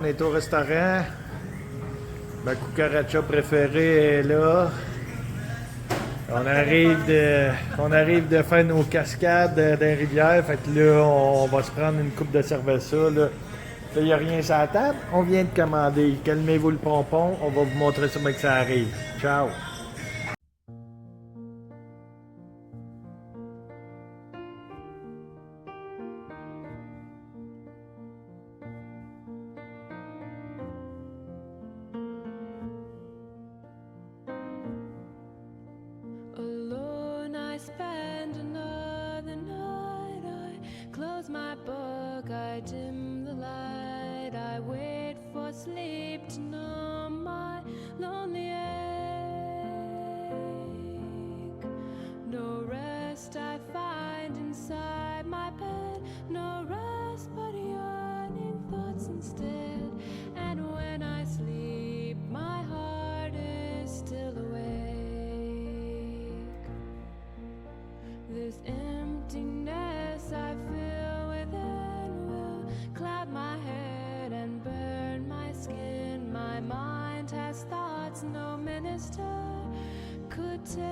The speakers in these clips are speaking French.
On est au restaurant. Ma cucaracha préférée est là. On arrive de faire nos cascades dans les rivières. Fait que là, on va se prendre une coupe de cerveza. Là, il n'y a rien sur la table. On vient de commander. Calmez-vous le pompon. On va vous montrer comment que ça arrive. Ciao! Alone I spend another night. I close my book, I dim the light. I wait for sleep to numb my lonely ache. No rest I find inside my bed. No rest but yawning thoughts instead. And when I sleep, my heart is still awake. This emptiness I feel within will cloud my head and burn my skin. My mind has thoughts no minister could take.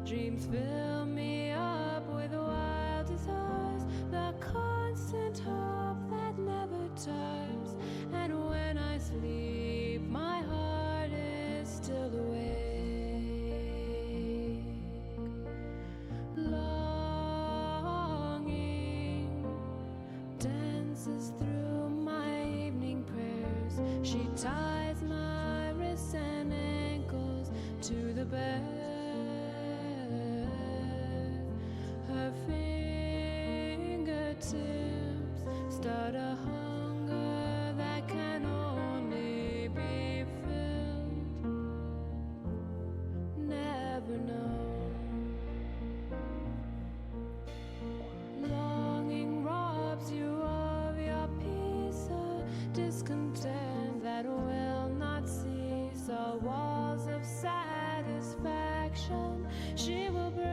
Dreams fill me up with wild desires, the constant hope that never tires. And when I sleep, my heart is still awake. Longing dances through my evening prayers. She ties my wrists and ankles to the bed. Her fingertips start a hunger that can only be filled. Never know. Longing robs you of your peace, a discontent that will not cease. All walls of satisfaction she will break.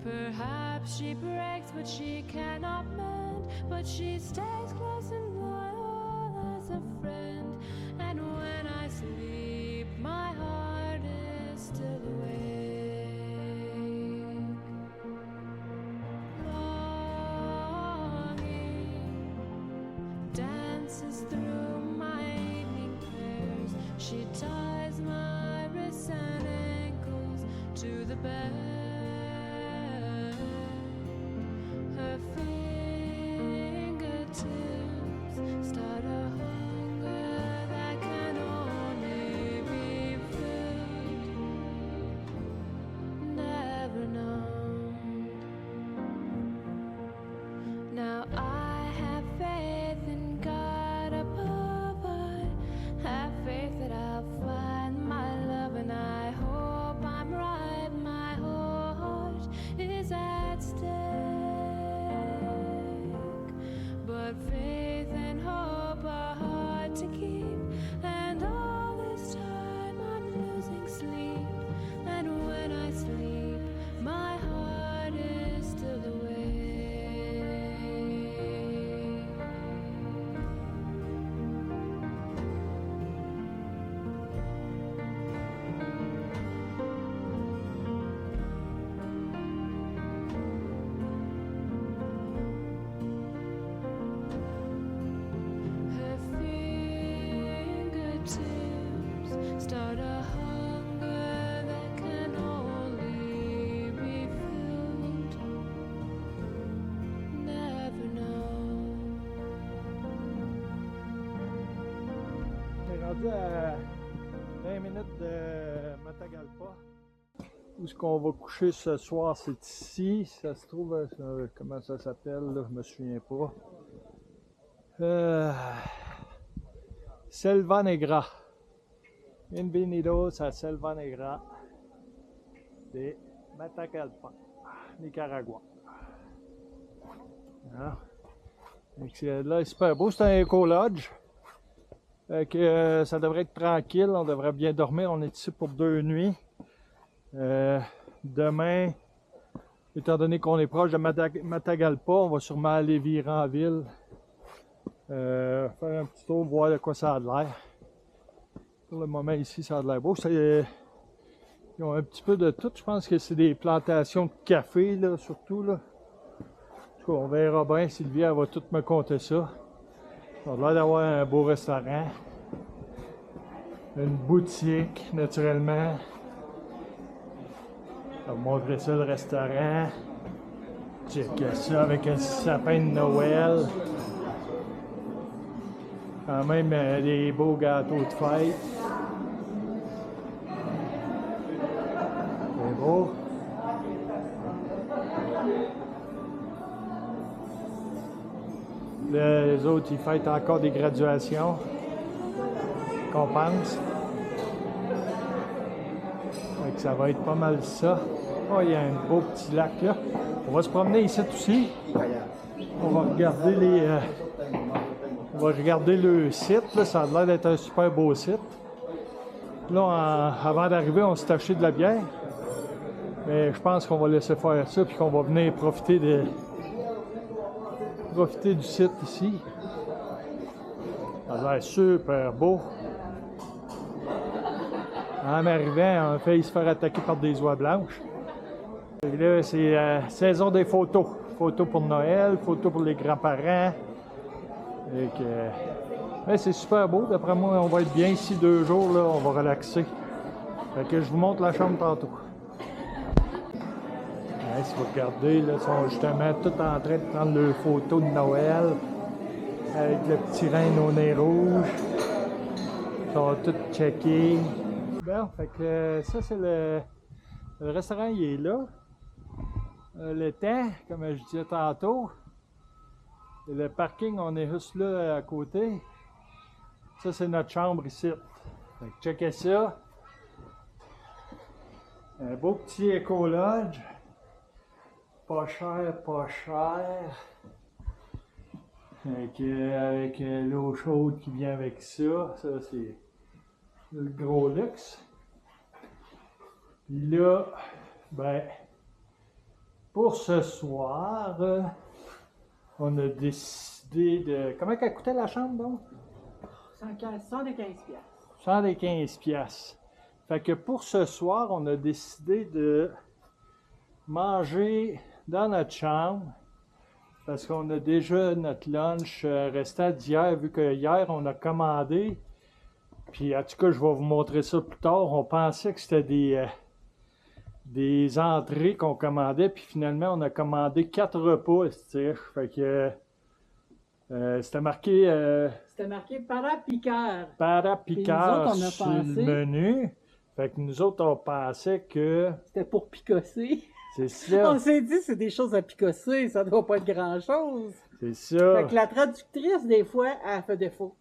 Perhaps she breaks what she cannot mend, but she stays close and loyal as a friend. And when I sleep, my heart is still awake. Longing dances through my evening prayers. She ties my wrists and ankles to the bed. Her fingertips start a hunger that can only be filled. Never known. Now I have faith in God above. I have faith that I'll find my love, and I hope I'm right. My whole heart is at stake. But faith and hope are hard to keep, and all this time I'm losing sleep. And when I sleep, my heart is still awake. Her fingertips start a hunger that can only be filled. Never know. On est rendu à 20 minutes de Matagalpa. Où est-ce qu'on va coucher ce soir? C'est ici. Ça se trouve, comment ça s'appelle? Là, je me souviens pas. Selva Negra. Bienvenidos a Selva Negra de Matagalpa, Nicaragua. Ah. Là, c'est super beau. C'est un éco-lodge. Ça devrait être tranquille. On devrait bien dormir. On est ici pour 2 nuits. Demain, étant donné qu'on est proche de Matagalpa, on va sûrement aller virer en ville. Faire un petit tour, voir de quoi ça a l'air. Pour le moment ici, ça a l'air beau. Ils ont un petit peu de tout. Je pense que c'est des plantations de café, là, surtout. Là. En tout cas, on verra bien. Sylvie, elle va tout me compter ça. Ça a l'air d'avoir un beau restaurant. Une boutique, naturellement. On va montrer ça, le restaurant. Check ça avec un sapin de Noël. Quand même des beaux gâteaux de fête. C'est beau. Là, les autres, ils fêtent encore des graduations. Qu'on pense. Fait que ça va être pas mal ça. Oh, il y a un beau petit lac là. On va se promener ici aussi. On va regarder on va regarder le site. Là. Ça a l'air d'être un super beau site. Là, avant d'arriver, on s'est acheté de la bière. Mais je pense qu'on va laisser faire ça puis qu'on va venir profiter du site ici. Ça a l'air super beau. En arrivant, on a failli se faire attaquer par des oies blanches. Et là, c'est la saison des photos. Photos pour Noël, photos pour les grands-parents. Mais c'est super beau. D'après moi, on va être bien ici 2 jours. Là, on va relaxer. Fait que je vous montre la chambre tantôt. Ouais, si vous regardez, là, ils sont justement tous en train de prendre leurs photos de Noël. Avec le petit reine au nez rouge. Ils sont tous checkés. Bon, fait que ça, c'est le restaurant, il est là. Le temps, comme je disais tantôt. Et le parking, on est juste là à côté. Ça, c'est notre chambre ici. Fait que checkez ça. Un beau petit éco-lodge. Pas cher, pas cher. Avec l'eau chaude qui vient avec ça. Ça, c'est le gros luxe. Puis là, ben, pour ce soir, on a décidé de... Comment elle coûtait la chambre, donc? 115 piastres. 115 piastres. Fait que pour ce soir, on a décidé de manger dans notre chambre parce qu'on a déjà notre lunch restant d'hier, vu que hier, on a commandé. Puis en tout cas, je vais vous montrer ça plus tard. On pensait que c'était des entrées qu'on commandait, puis finalement, on a commandé 4 repas, fait que c'était marqué... C'était marqué Para-Picard. Para-Picard Puis nous autres, on a sur pensé- le menu. Fait que nous autres, on pensait que... C'était pour picosser. C'est ça, On s'est dit, c'est des choses à picosser, ça doit pas être grand-chose. c'est ça. Fait que la traductrice, des fois, elle fait défaut.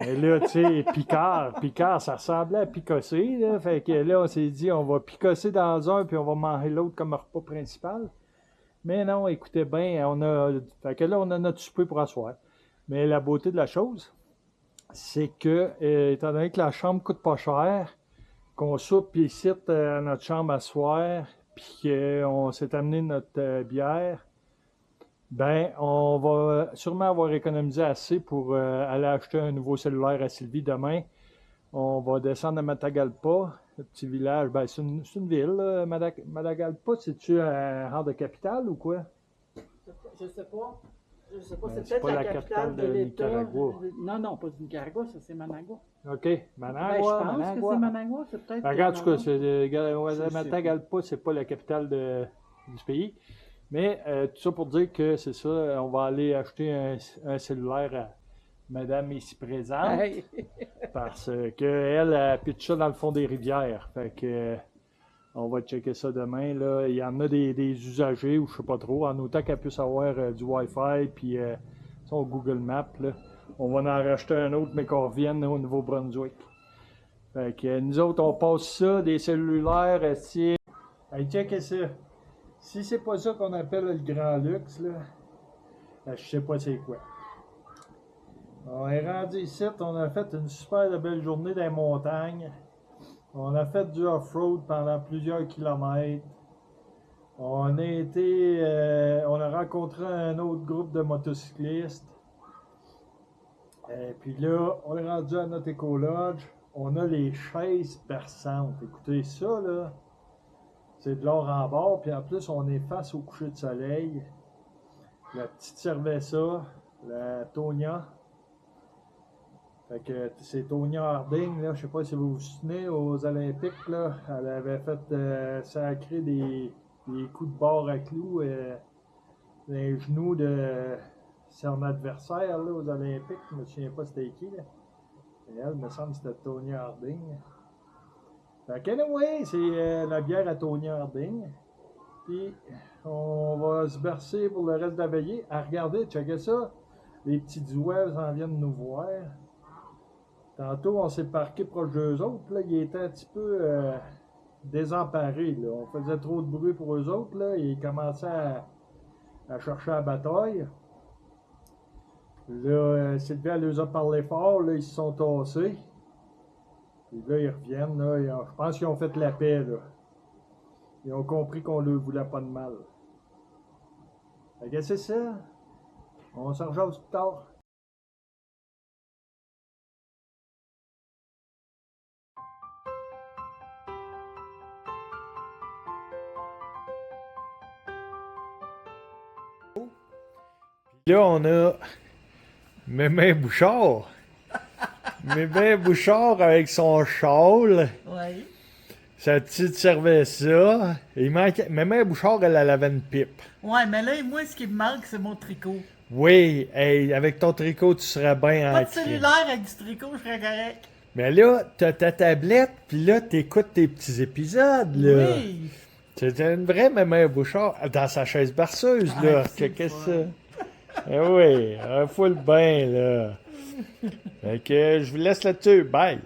Et là, tu sais, Picard, ça ressemblait à picosser, là. Fait que là, on s'est dit, on va picosser dans un, puis on va manger l'autre comme repas principal. Mais non, écoutez bien, fait que là, on a notre souper pour asseoir. Mais la beauté de la chose, c'est que, étant donné que la chambre coûte pas cher, qu'on soupe ici à notre chambre à soir, puis qu'on s'est amené notre bière, ben, on va sûrement avoir économisé assez pour aller acheter un nouveau cellulaire à Sylvie demain. On va descendre à Matagalpa, le petit village. Ben, c'est une ville, là. Matagalpa, c'est-tu un genre de capitale ou quoi? Je sais pas. Je sais pas, Ben, c'est c'est peut-être pas la la capitale capitale de de l'État. Nicaragua. Non, pas du Nicaragua, ça c'est Managua. OK, Ben, Managua, je pense Managua. que c'est Managua, c'est peut-être... Ben, regarde, en tout cas, Je sais Matagalpa, c'est pas la capitale du pays. Mais tout ça pour dire que c'est ça, on va aller acheter un cellulaire à madame ici présente. Hey. Parce qu'elle a pitché ça dans le fond des rivières. Fait que on va checker ça demain. Là. Il y en a des usagers, ou je sais pas trop, en autant qu'elle puisse avoir du Wi-Fi puis son Google Maps. Là. On va en racheter un autre, mais qu'on revienne au Nouveau-Brunswick. Fait que nous autres, on passe ça, des cellulaires, si... Hey, checkez ça. Si c'est pas ça qu'on appelle le grand luxe, là, je sais pas c'est quoi. On est rendu ici, on a fait une super belle journée dans les montagnes. On a fait du off-road pendant plusieurs kilomètres. On a rencontré un autre groupe de motocyclistes. Et puis là, on est rendu à notre écolodge. On a les chaises perçantes. Écoutez ça, là. C'est de l'or en bord. Puis en plus, on est face au coucher de soleil. La petite Cerveza, la Tonia. Fait que c'est Tonia Harding, là. Je sais pas si vous vous souvenez, aux Olympiques, là. Elle avait fait sacrer des coups de barre à clous les genoux de son adversaire là, aux Olympiques. Je me souviens pas c'était qui. Là. Et elle, me semble que c'était Tony Harding. Fait que anyway, c'est la bière à Tony Harding. Puis on va se bercer pour le reste de la veillée. À regarder, checker ça. Les petits douelles en viennent nous voir. Tantôt, on s'est parqué proche d'eux autres. Là, ils étaient un petit peu désemparés. Là. On faisait trop de bruit pour eux autres. Là. Ils commençaient à chercher la bataille. Là, Sylvia les a parlé fort. Là, ils se sont tassés. Puis là, ils reviennent. Là, je pense qu'ils ont fait la paix. Là. Ils ont compris qu'on ne leur voulait pas de mal. Fait que c'est ça. On se rejoint plus tard. Là, on a Mémé Bouchard. Mémé Bouchard avec son châle, Oui. sa petite cerveza. Il manquait... Mémé Bouchard, elle avait une pipe. Ouais, mais là, moi, ce qui me manque, c'est mon tricot. Oui, hey, avec ton tricot, tu serais bien Pas en de crime. cellulaire avec du tricot, je serais correct. Mais là, t'as ta tablette, puis là, t'écoutes tes petits épisodes, là. Oui. C'était une vraie Mémé Bouchard dans sa chaise berceuse, là. Ah, c'est Qu'est-ce le que ça? Eh oui, full bain, là. Fait que je vous laisse là-dessus. Bye!